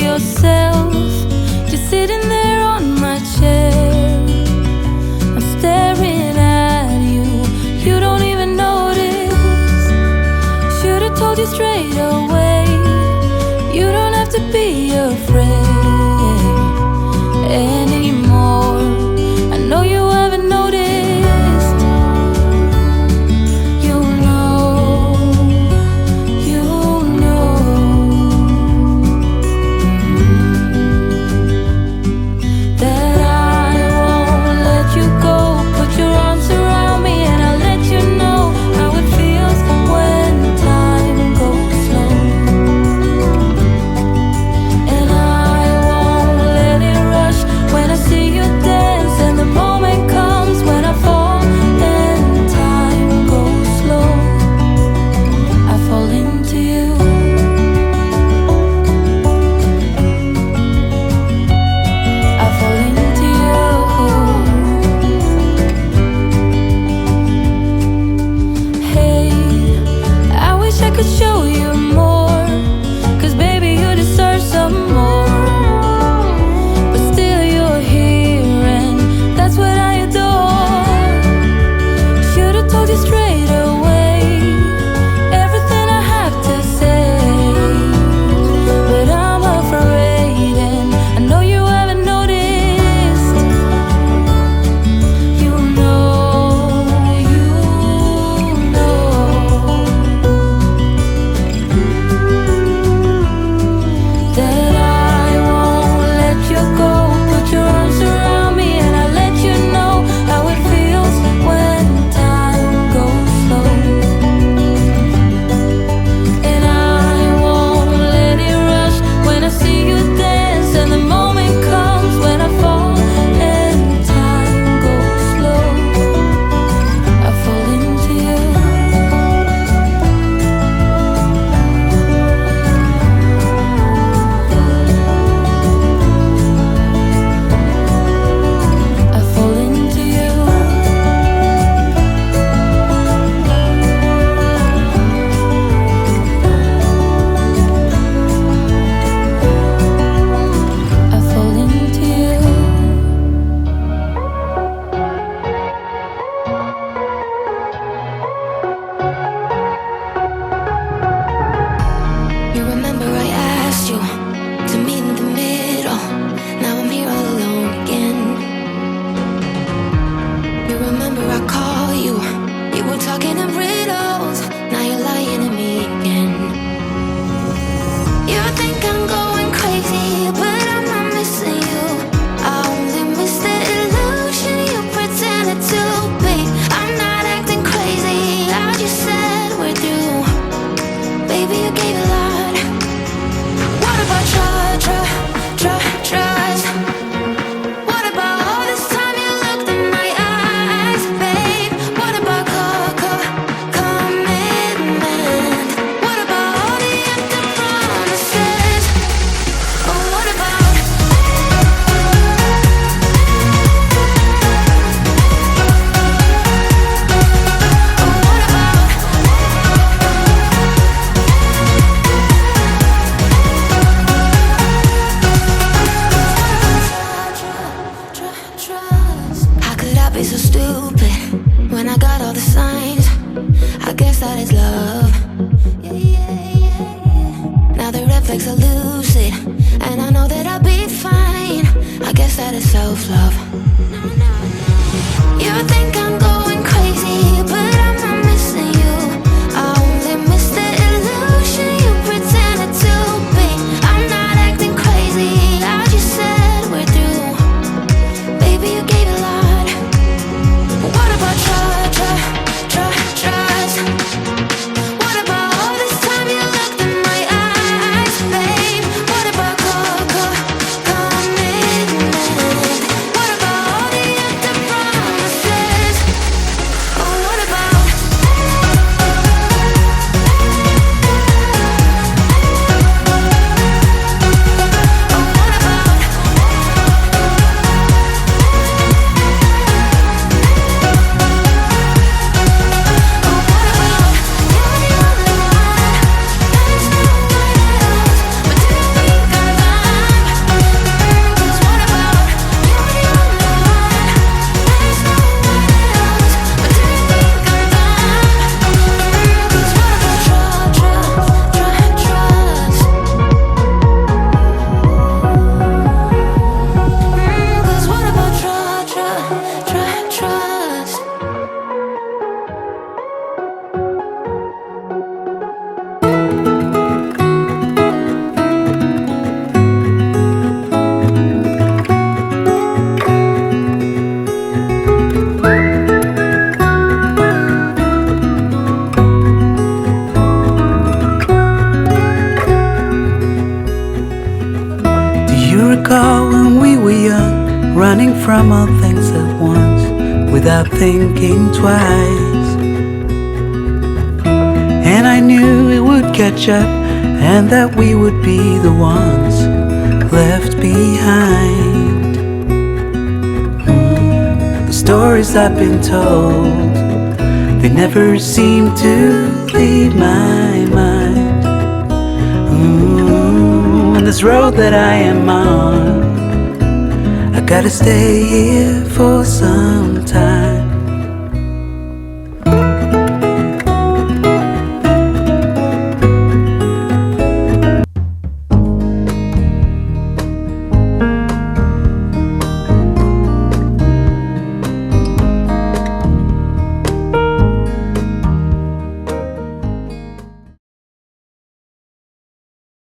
yourself. You're sitting there on my chair. I'm staring at you. You don't even notice. Should've told you straight away. You don't have to be afraid anymore. I know you haven't noticed. You know that I won't let you go. Put your arms around me and I'll let you know how it feels when time goes slow. And I won't let it rush when I see you dance, and the moment comes when I fall and time goes slow. I fall into you. I fall into you. Hey, I wish I could show you more, 'cause baby you deserve some more. But still you're here and that's what I adore. Should've told you straight away everything I have to say. But I'm afraid and I know you haven't noticed. You know that I won't let you go. Put your arms around me and I'll let you know how it feels when time goes slow. And I won't let it rush when I see you dance, and the moment comes when I fall and time goes slow. I fall into you. I fall into you. I fall into you. You remember I asked you to meet in the middle. Now I'm here all alone again. You remember I called you. You were talking in riddles. Now you're lying to me again. You think I'm going crazy, but I'm not missing you. I only miss the illusion you pretended to be. I'm not acting crazy. I just said we're through. Baby, you gave a lot. What about trust? What about all this time you looked in my eyes, babe? What about commitment? What about all the empty promises? Oh, what about? Oh, what about? Trust. How could I be so stupid when I got all the signs? I guess that is love. Now the red flags are lucid, and I know that I'll be fine. I guess that is self-love. You think I'm going crazy, but I'm not missing you. I only miss the illusion you pretended to be. I'm not acting crazy. I just said we're through. Baby, you gave a lot. What about trust? What about all this time you looked in my eyes, babe? What about commitment? What about all the you recall when we were young, running from all things at once, without thinking twice? And I knew it would catch up, and that we would be the ones left behind. The stories I've been told, they never seem to leave my mind. And this road that I am on, I gotta stay here for some time.